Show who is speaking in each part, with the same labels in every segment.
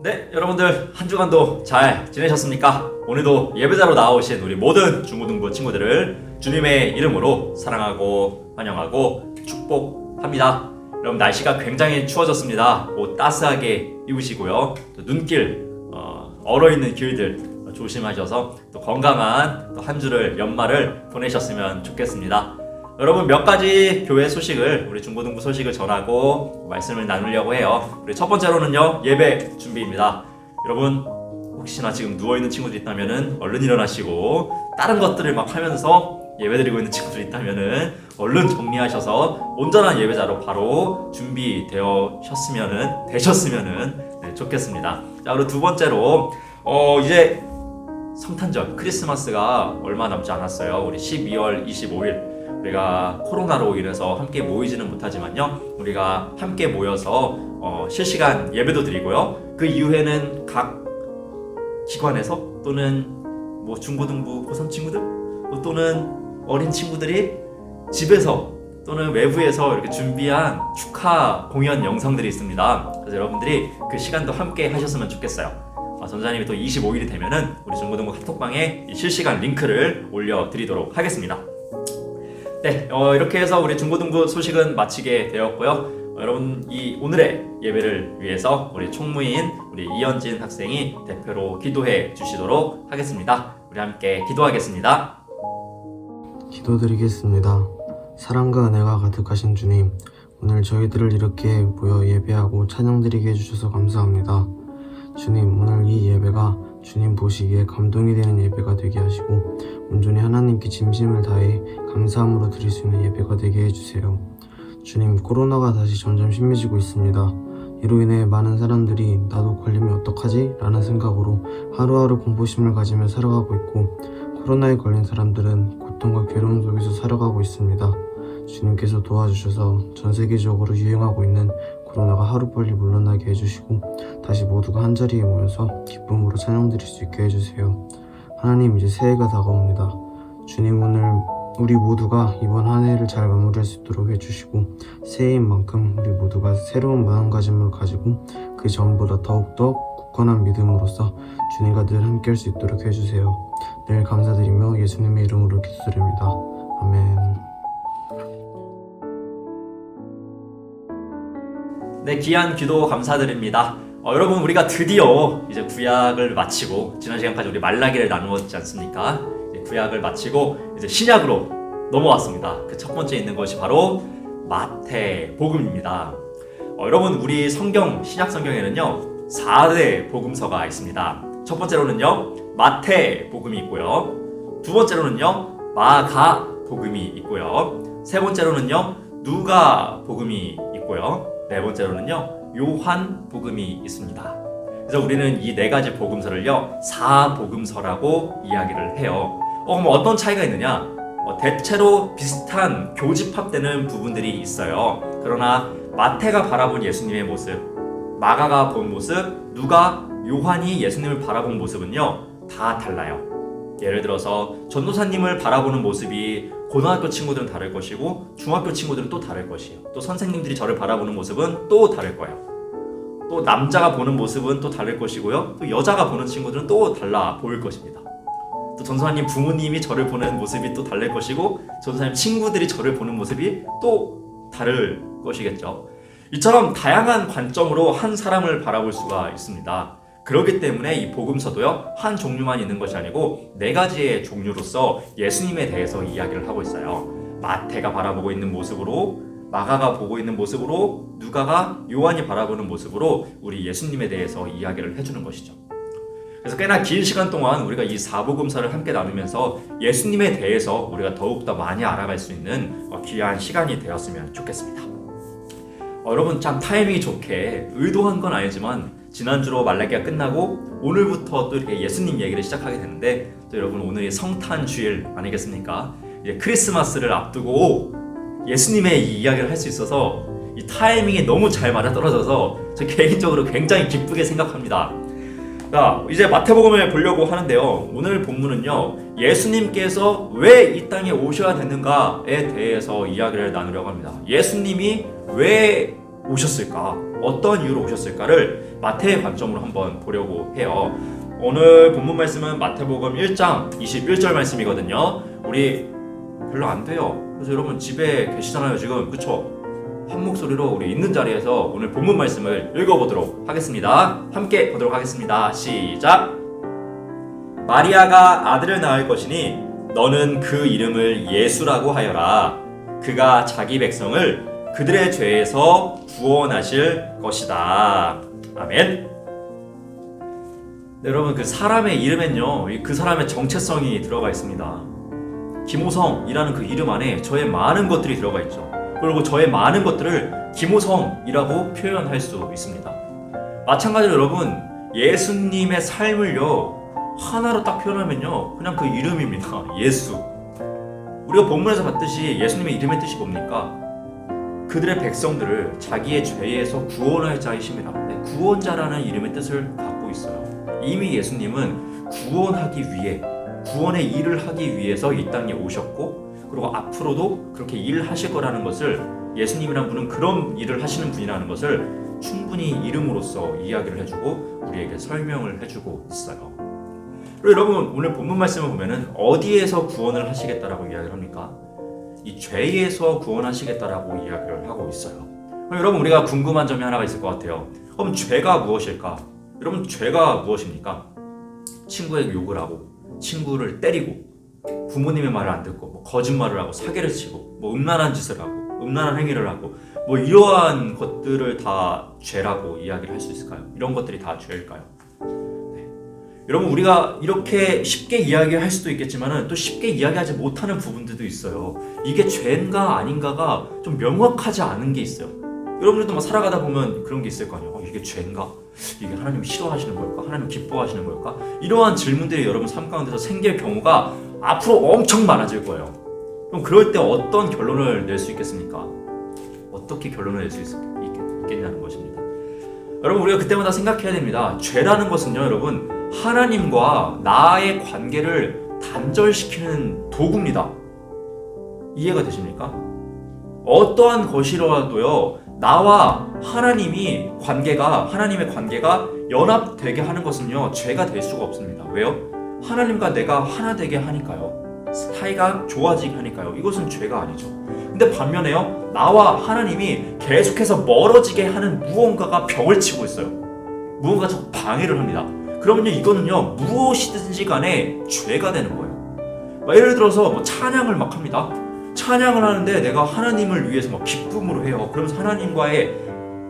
Speaker 1: 네, 여러분들 한 주간도 잘 지내셨습니까? 오늘도 예배자로 나오신 우리 모든 중고등부 친구들을 주님의 이름으로 사랑하고 환영하고 축복합니다. 여러분 날씨가 굉장히 추워졌습니다. 옷 따스하게 입으시고요. 또 눈길, 얼어있는 길들 조심하셔서 또 건강한 또 한 주를 연말을 보내셨으면 좋겠습니다. 여러분 몇 가지 교회 소식을 우리 중고등부 소식을 전하고 말씀을 나누려고 해요. 우리 첫 번째로는요 예배 준비입니다. 여러분 혹시나 지금 누워있는 친구들 있다면은 얼른 일어나시고 다른 것들을 막 하면서 예배드리고 있는 친구들 있다면은 얼른 정리하셔서 온전한 예배자로 바로 되셨으면은 좋겠습니다. 자, 그리고 두 번째로 이제 성탄절 크리스마스가 얼마 남지 않았어요. 우리 12월 25일 우리가 코로나로 인해서 함께 모이지는 못하지만요, 우리가 함께 모여서 실시간 예배도 드리고요. 그 이후에는 각 기관에서 또는 뭐 중고등부 고3 친구들 또는 어린 친구들이 집에서 또는 외부에서 이렇게 준비한 축하 공연 영상들이 있습니다. 그래서 여러분들이 그 시간도 함께 하셨으면 좋겠어요. 전사님이 또 25일이 되면은 우리 중고등부 카톡방에 실시간 링크를 올려드리도록 하겠습니다. 네, 이렇게 해서 우리 중고등부 소식은 마치게 되었고요. 여러분 이 오늘의 예배를 위해서 우리 총무인 우리 이현진 학생이 대표로 기도해 주시도록 하겠습니다. 우리 함께 기도하겠습니다.
Speaker 2: 기도드리겠습니다. 사랑과 은혜가 가득하신 주님, 오늘 저희들을 이렇게 모여 예배하고 찬양드리게 해주셔서 감사합니다. 주님, 오늘 이 예배가 주님 보시기에 감동이 되는 예배가 되게 하시고 온전히 하나님께 진심을 다해 감사함으로 드릴 수 있는 예배가 되게 해주세요. 주님, 코로나가 다시 점점 심해지고 있습니다. 이로 인해 많은 사람들이 나도 걸리면 어떡하지? 라는 생각으로 하루하루 공포심을 가지며 살아가고 있고, 코로나에 걸린 사람들은 고통과 괴로움 속에서 살아가고 있습니다. 주님께서 도와주셔서 전 세계적으로 유행하고 있는 코로나가 하루빨리 물러나게 해주시고 다시 모두가 한자리에 모여서 기쁨으로 찬양드릴 수 있게 해주세요. 하나님, 이제 새해가 다가옵니다. 주님, 오늘 우리 모두가 이번 한 해를 잘 마무리할 수 있도록 해주시고 새해인 만큼 우리 모두가 새로운 마음가짐을 가지고 그 전보다 더욱더 굳건한 믿음으로써 주님과 늘 함께 할 수 있도록 해주세요. 늘 감사드리며 예수님의 이름으로 기도드립니다. 아멘.
Speaker 1: 네, 귀한 기도 감사드립니다. 여러분 우리가 드디어 이제 구약을 마치고 지난 시간까지 우리 말라기를 나누었지 않습니까? 이제 구약을 마치고 이제 신약으로 넘어왔습니다. 그 첫 번째 있는 것이 바로 마태복음입니다. 여러분 우리 성경 신약 성경에는요 4대 복음서가 있습니다. 첫 번째로는요 마태복음이 있고요, 두 번째로는요 마가복음이 있고요, 세 번째로는요 누가복음이 있고요, 네 번째로는요 요한복음이 있습니다. 그래서 우리는 이 네 가지 복음서를요 사복음서라고 이야기를 해요. 그럼 어떤 차이가 있느냐? 대체로 비슷한 교집합되는 부분들이 있어요. 그러나 마태가 바라본 예수님의 모습, 마가가 본 모습, 누가, 요한이 예수님을 바라본 모습은요 다 달라요. 예를 들어서 전도사님을 바라보는 모습이 고등학교 친구들은 다를 것이고 중학교 친구들은 또 다를 것이에요. 또 선생님들이 저를 바라보는 모습은 또 다를 거예요. 또 남자가 보는 모습은 또 다를 것이고요, 또 여자가 보는 친구들은 또 달라 보일 것입니다. 또 전도사님 부모님이 저를 보는 모습이 또 다를 것이고 전도사님 친구들이 저를 보는 모습이 또 다를 것이겠죠. 이처럼 다양한 관점으로 한 사람을 바라볼 수가 있습니다. 그렇기 때문에 이 복음서도요 한 종류만 있는 것이 아니고 네 가지의 종류로서 예수님에 대해서 이야기를 하고 있어요. 마태가 바라보고 있는 모습으로, 마가가 보고 있는 모습으로, 누가가, 요한이 바라보는 모습으로 우리 예수님에 대해서 이야기를 해주는 것이죠. 그래서 꽤나 긴 시간 동안 우리가 이 사복음서를 함께 나누면서 예수님에 대해서 우리가 더욱더 많이 알아갈 수 있는 귀한 시간이 되었으면 좋겠습니다. 여러분 참 타이밍이 좋게 의도한 건 아니지만 지난주로 말라기가 끝나고 오늘부터 또 이렇게 예수님 얘기를 시작하게 되는데, 또 여러분 오늘이 성탄 주일 아니겠습니까? 이제 크리스마스를 앞두고 예수님의 이 이야기를 할 수 있어서 이 타이밍이 너무 잘 맞아떨어져서 저 개인적으로 굉장히 기쁘게 생각합니다. 자, 이제 마태복음을 보려고 하는데요, 오늘 본문은요 예수님께서 왜 이 땅에 오셔야 되는가에 대해서 이야기를 나누려고 합니다. 예수님이 왜 오셨을까? 어떤 이유로 오셨을까를 마태의 관점으로 한번 보려고 해요. 오늘 본문 말씀은 마태복음 1장 21절 말씀이거든요. 우리 별로 안 돼요. 그래서 여러분 집에 계시잖아요 지금, 그쵸? 한 목소리로 우리 있는 자리에서 오늘 본문 말씀을 읽어보도록 하겠습니다. 함께 보도록 하겠습니다. 시작! 마리아가 아들을 낳을 것이니 너는 그 이름을 예수라고 하여라. 그가 자기 백성을 그들의 죄에서 구원하실 것이다. 아멘. 네, 여러분 그 사람의 이름엔요 그 사람의 정체성이 들어가 있습니다. 김호성이라는 그 이름 안에 저의 많은 것들이 들어가 있죠. 그리고 저의 많은 것들을 김호성이라고 표현할 수 있습니다. 마찬가지로 여러분 예수님의 삶을요 하나로 딱 표현하면요 그냥 그 이름입니다. 예수. 우리가 본문에서 봤듯이 예수님의 이름의 뜻이 뭡니까? 그들의 백성들을 자기의 죄에서 구원할 자이심이라. 구원자라는 이름의 뜻을 갖고 있어요. 이미 예수님은 구원하기 위해, 구원의 일을 하기 위해서 이 땅에 오셨고, 그리고 앞으로도 그렇게 일하실 거라는 것을, 예수님이란 분은 그런 일을 하시는 분이라는 것을 충분히 이름으로써 이야기를 해주고 우리에게 설명을 해주고 있어요. 그리고 여러분 오늘 본문 말씀을 보면은 어디에서 구원을 하시겠다라고 이야기를 합니까? 이 죄에서 구원하시겠다라고 이야기를 하고 있어요. 여러분 우리가 궁금한 점이 하나가 있을 것 같아요. 그럼 죄가 무엇일까? 여러분 죄가 무엇입니까? 친구에게 욕을 하고, 친구를 때리고, 부모님의 말을 안 듣고, 뭐 거짓말을 하고, 사기를 치고, 뭐 음란한 짓을 하고, 음란한 행위를 하고, 뭐 이러한 것들을 다 죄라고 이야기를 할 수 있을까요? 이런 것들이 다 죄일까요? 네. 여러분 우리가 이렇게 쉽게 이야기할 수도 있겠지만 또 쉽게 이야기하지 못하는 부분들도 있어요. 이게 죄인가 아닌가가 좀 명확하지 않은 게 있어요. 여러분들도 막 살아가다 보면 그런 게 있을 거 아니에요. 이게 죄인가? 이게 하나님 싫어하시는 걸까? 하나님 기뻐하시는 걸까? 이러한 질문들이 여러분 삶 가운데서 생길 경우가 앞으로 엄청 많아질 거예요. 그럼 그럴 때 어떤 결론을 낼 수 있겠습니까? 어떻게 결론을 낼 수 있겠냐는 것입니다. 여러분 우리가 그때마다 생각해야 됩니다. 죄라는 것은요 여러분 하나님과 나의 관계를 단절시키는 도구입니다. 이해가 되십니까? 어떠한 것이라도요 나와 하나님의 관계가 연합되게 하는 것은요 죄가 될 수가 없습니다. 왜요? 하나님과 내가 하나 되게 하니까요. 사이가 좋아지게 하니까요. 이것은 죄가 아니죠. 근데 반면에요 나와 하나님이 계속해서 멀어지게 하는 무언가가 벽을 치고 있어요. 무언가 자꾸 방해를 합니다. 그러면요 이거는요 무엇이든지 간에 죄가 되는 거예요. 예를 들어서 뭐 찬양을 막 합니다. 찬양을 하는데 내가 하나님을 위해서 막 기쁨으로 해요. 그러면서 하나님과의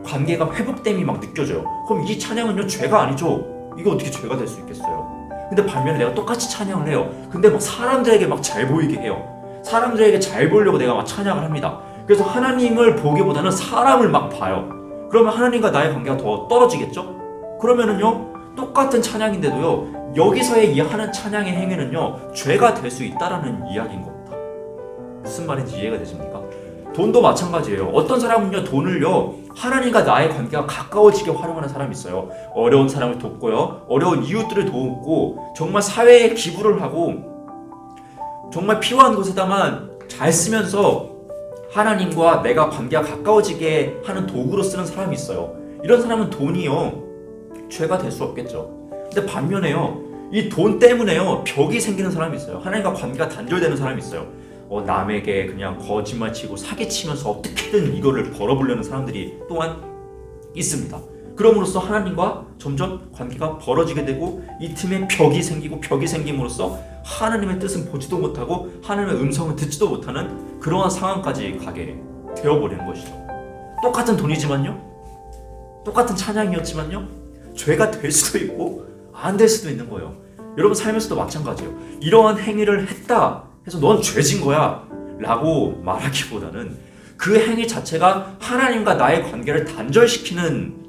Speaker 1: 관계가 회복됨이 막 느껴져요. 그럼 이 찬양은요 죄가 아니죠. 이거 어떻게 죄가 될 수 있겠어요? 근데 반면에 내가 똑같이 찬양을 해요. 근데 막 사람들에게 막 잘 보이게 해요. 사람들에게 잘 보이려고 내가 막 찬양을 합니다. 그래서 하나님을 보기보다는 사람을 막 봐요. 그러면 하나님과 나의 관계가 더 떨어지겠죠? 그러면은요 똑같은 찬양인데도요 여기서의 이 하는 찬양의 행위는요 죄가 될 수 있다라는 이야기인 겁니다. 무슨 말인지 이해가 되십니까? 돈도 마찬가지예요. 어떤 사람은요 돈을요 하나님과 나의 관계가 가까워지게 활용하는 사람이 있어요. 어려운 사람을 돕고요, 어려운 이웃들을 돕고, 정말 사회에 기부를 하고, 정말 필요한 곳에다만 잘 쓰면서 하나님과 내가 관계가 가까워지게 하는 도구로 쓰는 사람이 있어요. 이런 사람은 돈이요 죄가 될 수 없겠죠. 근데 반면에요 이 돈 때문에요 벽이 생기는 사람이 있어요. 하나님과 관계가 단절되는 사람이 있어요. 남에게 그냥 거짓말 치고 사기 치면서 어떻게든 이거를 벌어보려는 사람들이 또한 있습니다. 그럼으로써 하나님과 점점 관계가 벌어지게 되고 이 틈에 벽이 생김으로써 하나님의 뜻은 보지도 못하고 하나님의 음성을 듣지도 못하는 그러한 상황까지 가게 되어버리는 것이죠. 똑같은 돈이지만요, 똑같은 찬양이었지만요 죄가 될 수도 있고 안 될 수도 있는 거예요. 여러분 삶에서도 마찬가지예요. 이러한 행위를 했다 해서 넌 죄진 거야 라고 말하기보다는 그 행위 자체가 하나님과 나의 관계를 단절시키는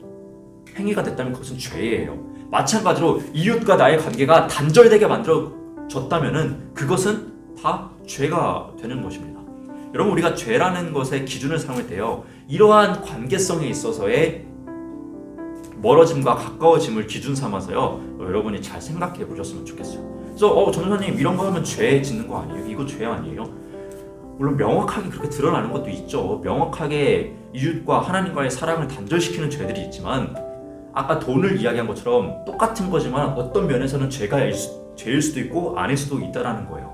Speaker 1: 행위가 됐다면 그것은 죄예요. 마찬가지로 이웃과 나의 관계가 단절되게 만들어졌다면 그것은 다 죄가 되는 것입니다. 여러분 우리가 죄라는 것의 기준을 삼을 때요 이러한 관계성에 있어서의 멀어짐과 가까워짐을 기준 삼아서요 여러분이 잘 생각해 보셨으면 좋겠어요. 그래서 전도사님 이런 거 하면 죄 짓는 거 아니에요? 이거 죄 아니에요? 물론 명확하게 그렇게 드러나는 것도 있죠. 명확하게 이웃과 하나님과의 사랑을 단절시키는 죄들이 있지만 아까 돈을 이야기한 것처럼 똑같은 거지만 어떤 면에서는 죄일 수도 있고 아닐 수도 있다라는 거예요.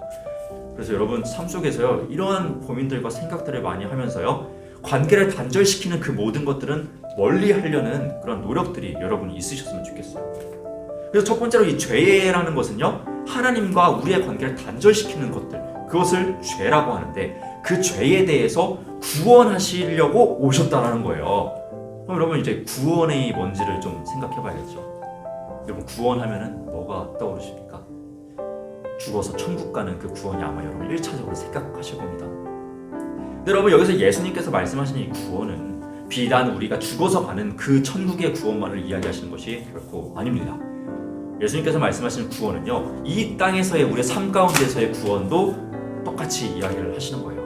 Speaker 1: 그래서 여러분 삶 속에서요 이러한 고민들과 생각들을 많이 하면서요 관계를 단절시키는 그 모든 것들은 멀리 하려는 그런 노력들이 여러분이 있으셨으면 좋겠어요. 그래서 첫 번째로 이 죄라는 것은요 하나님과 우리의 관계를 단절시키는 것들, 그것을 죄라고 하는데 그 죄에 대해서 구원하시려고 오셨다라는 거예요. 그럼 여러분 이제 구원이 뭔지를 좀 생각해 봐야겠죠. 여러분 구원하면은 뭐가 떠오르십니까? 죽어서 천국 가는 그 구원이 아마 여러분 1차적으로 생각하실 겁니다. 근데 여러분 여기서 예수님께서 말씀하신 이 구원은 비단 우리가 죽어서 가는 그 천국의 구원만을 이야기하시는 것이 결코 아닙니다. 예수님께서 말씀하시는 구원은요 이 땅에서의 우리의 삶 가운데서의 구원도 똑같이 이야기를 하시는 거예요.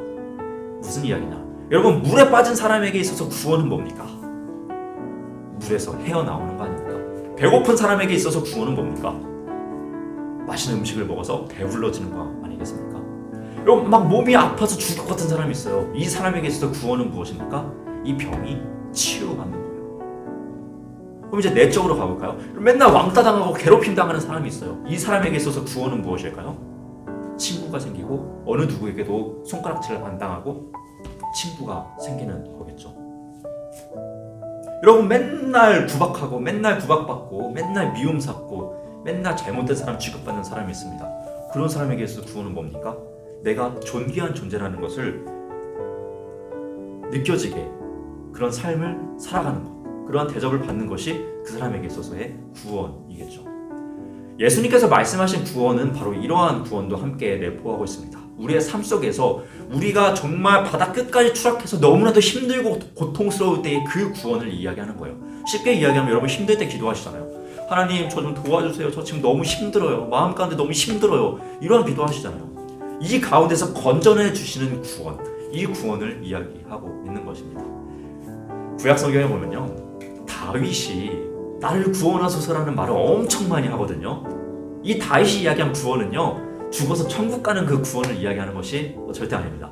Speaker 1: 무슨 이야기냐? 여러분 물에 빠진 사람에게 있어서 구원은 뭡니까? 물에서 헤어나오는 거 아닙니까? 배고픈 사람에게 있어서 구원은 뭡니까? 맛있는 음식을 먹어서 배불러지는 거 아니겠습니까? 여러분 막 몸이 아파서 죽을 것 같은 사람이 있어요. 이 사람에게 있어서 구원은 무엇입니까? 이 병이 치유받는 거예요. 그럼 이제 내적으로 가볼까요? 맨날 왕따 당하고 괴롭힘 당하는 사람이 있어요. 이 사람에게 있어서 구원은 무엇일까요? 친구가 생기고 어느 누구에게도 손가락질을 안 당하고 친구가 생기는 거겠죠. 여러분 맨날 구박하고 맨날 구박받고 맨날 미움 샀고 맨날 잘못된 사람 취급받는 사람이 있습니다. 그런 사람에게 있어서 구원은 뭡니까? 내가 존귀한 존재라는 것을 느껴지게 그런 삶을 살아가는 것, 그러한 대접을 받는 것이 그 사람에게 있어서의 구원이겠죠. 예수님께서 말씀하신 구원은 바로 이러한 구원도 함께 내포하고 있습니다. 우리의 삶 속에서 우리가 정말 바닥 끝까지 추락해서 너무나도 힘들고 고통스러울 때의 그 구원을 이야기하는 거예요. 쉽게 이야기하면 여러분 힘들 때 기도하시잖아요. 하나님 저 좀 도와주세요. 저 지금 너무 힘들어요. 마음 가운데 너무 힘들어요. 이러한 기도하시잖아요. 이 가운데서 건져내 주시는 구원, 이 구원을 이야기하고 있는 것입니다. 구약 성경에 보면요 다윗이 나를 구원하소서라는 말을 엄청 많이 하거든요. 이 다윗이 이야기한 구원은요 죽어서 천국 가는 그 구원을 이야기하는 것이 절대 아닙니다.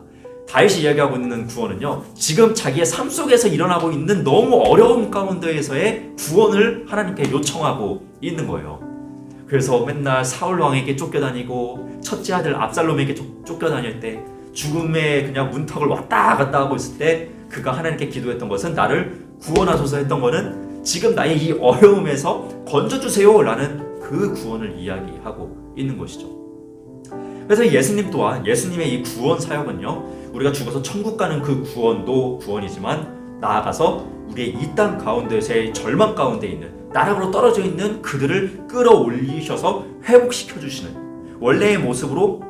Speaker 1: 다윗이 이야기하고 있는 구원은요 지금 자기의 삶 속에서 일어나고 있는 너무 어려운 가운데에서의 구원을 하나님께 요청하고 있는 거예요. 그래서 맨날 사울 왕에게 쫓겨다니고 첫째 아들 압살롬에게 쫓겨다닐 때 죽음의 그냥 문턱을 왔다 갔다 하고 있을 때 그가 하나님께 기도했던 것은 나를 구원하소서 했던 것은 지금 나의 이 어려움에서 건져주세요 라는 그 구원을 이야기하고 있는 것이죠. 그래서 예수님 또한 예수님의 이 구원 사역은요 우리가 죽어서 천국 가는 그 구원도 구원이지만 나아가서 우리의 이 땅 가운데서의 절망 가운데 있는 나락으로 떨어져 있는 그들을 끌어올리셔서 회복시켜 주시는 원래의 모습으로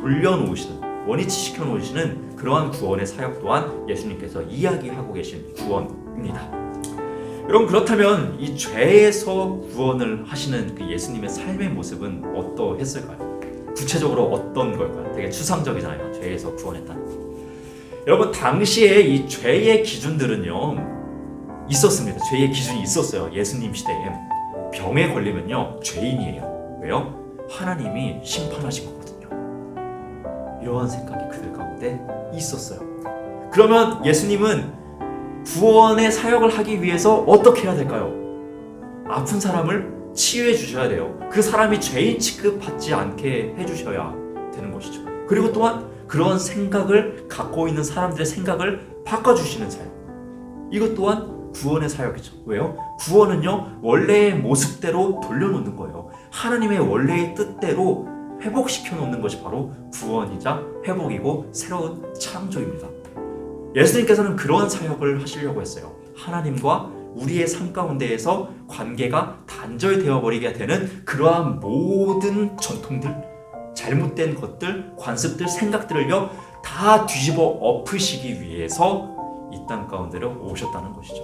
Speaker 1: 돌려놓으시는 원위치시켜 놓으시는 그러한 구원의 사역 또한 예수님께서 이야기하고 계신 구원입니다. 여러분 그렇다면 이 죄에서 구원을 하시는 그 예수님의 삶의 모습은 어떠했을까요? 구체적으로 어떤 걸까요? 되게 추상적이잖아요. 죄에서 구원했다는 거. 여러분 당시에 이 죄의 기준들은요 있었습니다. 죄의 기준이 있었어요. 예수님 시대에 병에 걸리면요 죄인이에요. 왜요? 하나님이 심판하신 거거든요. 이러한 생각이 그들 가운데 있었어요. 그러면 예수님은 구원의 사역을 하기 위해서 어떻게 해야 될까요? 아픈 사람을 치유해 주셔야 돼요. 그 사람이 죄인 취급받지 않게 해주셔야 되는 것이죠. 그리고 또한 그런 생각을 갖고 있는 사람들의 생각을 바꿔주시는 사역, 이것 또한 구원의 사역이죠. 왜요? 구원은요 원래의 모습대로 돌려놓는 거예요. 하나님의 원래의 뜻대로 회복시켜 놓는 것이 바로 구원이자 회복이고 새로운 창조입니다. 예수님께서는 그러한 사역을 하시려고 했어요. 하나님과 우리의 삶 가운데에서 관계가 단절되어 버리게 되는 그러한 모든 전통들, 잘못된 것들, 관습들, 생각들을요 다 뒤집어 엎으시기 위해서 이 땅 가운데로 오셨다는 것이죠.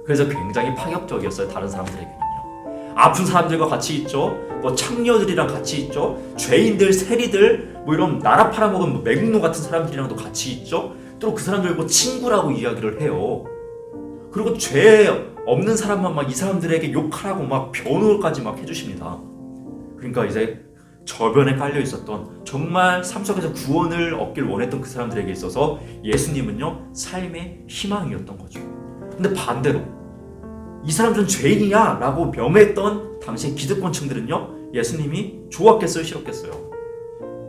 Speaker 1: 그래서 굉장히 파격적이었어요. 다른 사람들에게는요. 아픈 사람들과 같이 있죠. 뭐 창녀들이랑 같이 있죠. 죄인들, 세리들, 뭐 이런 나라 팔아먹은 매국노 같은 사람들이랑도 같이 있죠. 또 그 사람들 뭐 친구라고 이야기를 해요. 그리고 죄 없는 사람만 막 이 사람들에게 욕하라고 막 변호까지 막 해주십니다. 그러니까 이제 저변에 깔려 있었던 정말 삶 속에서 구원을 얻길 원했던 그 사람들에게 있어서 예수님은요 삶의 희망이었던 거죠. 근데 반대로 이 사람들은 죄인이야 라고 명했던 당시의 기득권층들은요, 예수님이 좋았겠어요, 싫었겠어요?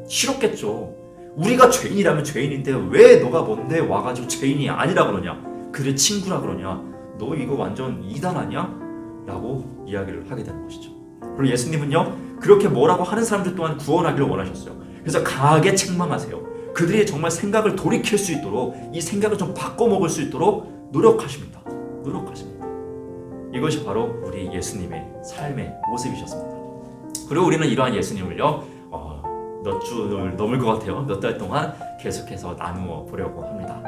Speaker 1: 싫었겠죠. 우리가 죄인이라면 죄인인데 왜 너가 뭔데 와가지고 죄인이 아니라 그러냐, 그래 친구라 그러냐, 너 이거 완전 이단 아니야? 라고 이야기를 하게 되는 것이죠. 그리고 예수님은요, 그렇게 뭐라고 하는 사람들 또한 구원하기를 원하셨어요. 그래서 강하게 책망하세요. 그들이 정말 생각을 돌이킬 수 있도록, 이 생각을 좀 바꿔먹을 수 있도록 노력하십니다. 이것이 바로 우리 예수님의 삶의 모습이셨습니다. 그리고 우리는 이러한 예수님을요, 몇 주를 넘을 것 같아요. 몇 달 동안 계속해서 나누어 보려고 합니다.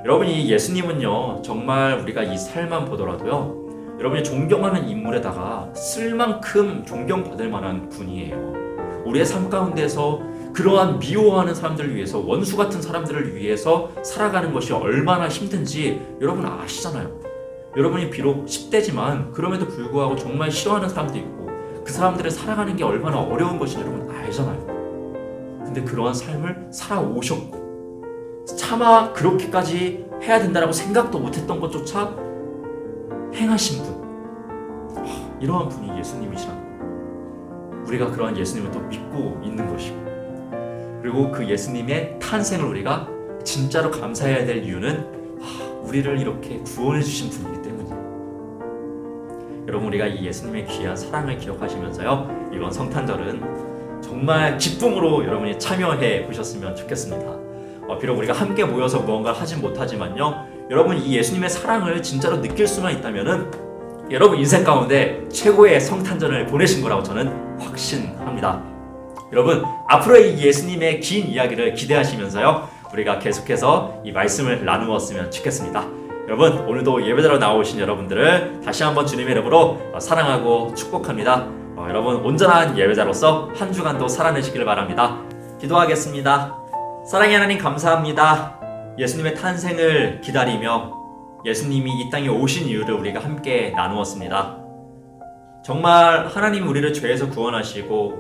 Speaker 1: 여러분, 이 예수님은요, 정말 우리가 이 삶만 보더라도요, 여러분이 존경하는 인물에다가 쓸 만큼 존경받을 만한 분이에요. 우리의 삶 가운데서 그러한 미워하는 사람들을 위해서, 원수 같은 사람들을 위해서 살아가는 것이 얼마나 힘든지 여러분 아시잖아요. 여러분이 비록 10대지만 그럼에도 불구하고 정말 싫어하는 사람도 있고, 그 사람들을 살아가는 게 얼마나 어려운 것인지 여러분 알잖아요. 근데 그러한 삶을 살아오셨고, 차마 그렇게까지 해야 된다라고 생각도 못했던 것조차 행하신 분, 이러한 분이 예수님이시라는 거예요. 우리가 그러한 예수님을 또 믿고 있는 것이고, 그리고 그 예수님의 탄생을 우리가 진짜로 감사해야 될 이유는 우리를 이렇게 구원해 주신 분이기 때문이에요. 여러분, 우리가 이 예수님의 귀한 사랑을 기억하시면서요, 이번 성탄절은 정말 기쁨으로 여러분이 참여해 보셨으면 좋겠습니다. 비록 우리가 함께 모여서 무언가를 하진 못하지만요, 여러분 이 예수님의 사랑을 진짜로 느낄 수만 있다면은 여러분 인생 가운데 최고의 성탄절을 보내신 거라고 저는 확신합니다. 여러분, 앞으로의 이 예수님의 긴 이야기를 기대하시면서요, 우리가 계속해서 이 말씀을 나누었으면 좋겠습니다. 여러분, 오늘도 예배자로 나오신 여러분들을 다시 한번 주님의 이름으로 사랑하고 축복합니다. 여러분, 온전한 예배자로서 한 주간도 살아내시길 바랍니다. 기도하겠습니다. 사랑의 하나님, 감사합니다. 예수님의 탄생을 기다리며 예수님이 이 땅에 오신 이유를 우리가 함께 나누었습니다. 정말 하나님 우리를 죄에서 구원하시고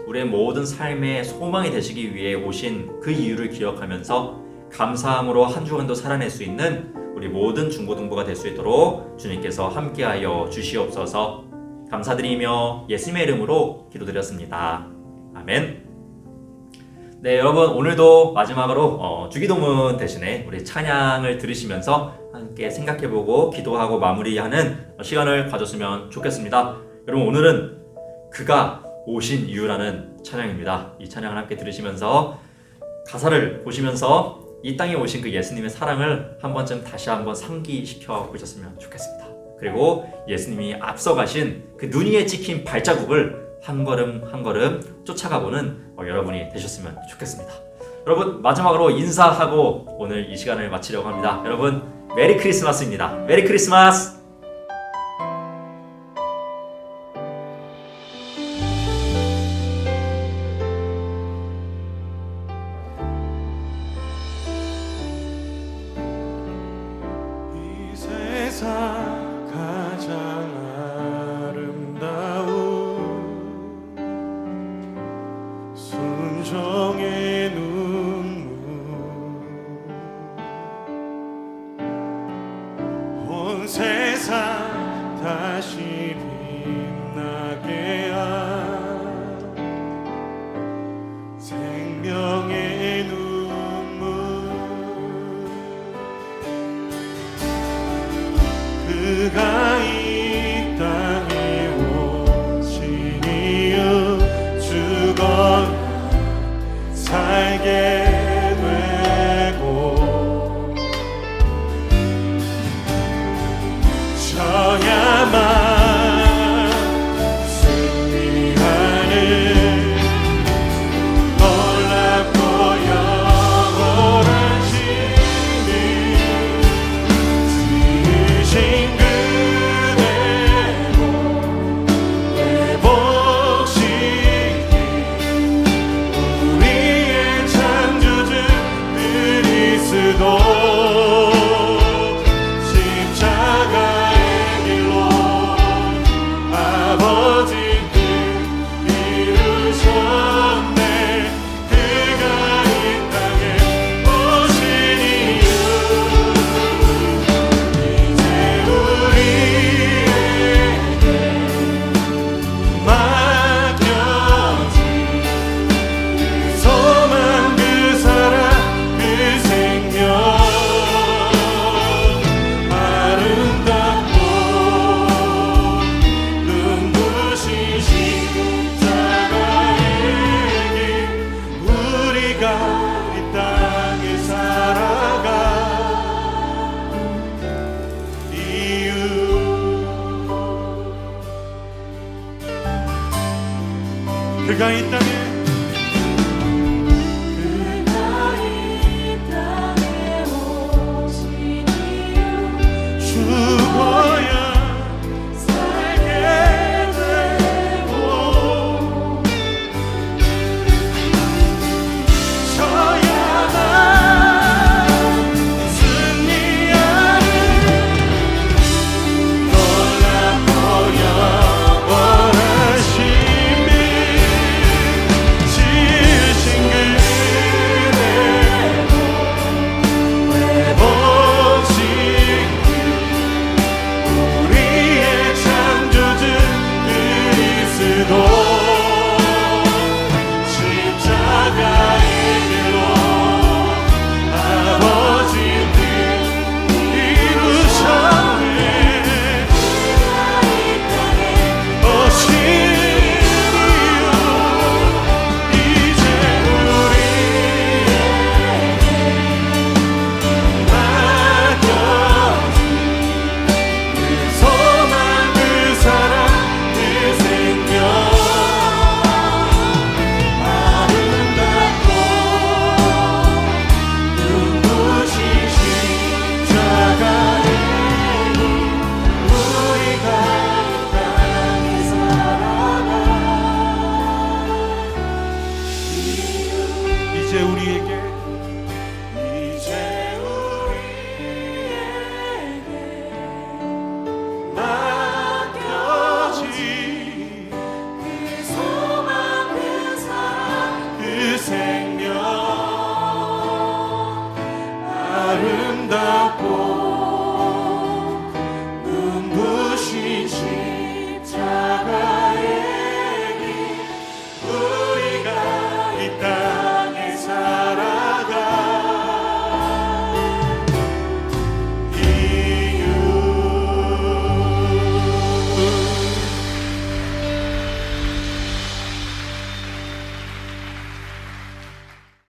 Speaker 1: 우리의 모든 삶의 소망이 되시기 위해 오신 그 이유를 기억하면서 감사함으로 한 주간도 살아낼 수 있는 우리 모든 중고등부가 될 수 있도록 주님께서 함께하여 주시옵소서. 감사드리며 예수님의 이름으로 기도드렸습니다. 아멘. 네, 여러분, 오늘도 마지막으로 주기도문 대신에 우리 찬양을 들으시면서 함께 생각해보고 기도하고 마무리하는 시간을 가졌으면 좋겠습니다. 여러분, 오늘은 그가 오신 이유라는 찬양입니다. 이 찬양을 함께 들으시면서 가사를 보시면서 이 땅에 오신 그 예수님의 사랑을 한 번쯤 다시 한번 상기시켜 보셨으면 좋겠습니다. 그리고 예수님이 앞서가신 그 눈 위에 찍힌 발자국을 한 걸음 한 걸음 쫓아가보는 여러분이 되셨으면 좋겠습니다. 여러분, 마지막으로 인사하고 오늘 이 시간을 마치려고 합니다. 여러분, 메리 크리스마스입니다. 메리 크리스마스!
Speaker 3: 이 세상 가장 아름다운 순종의 눈물, 온 세상 그가 이 땅에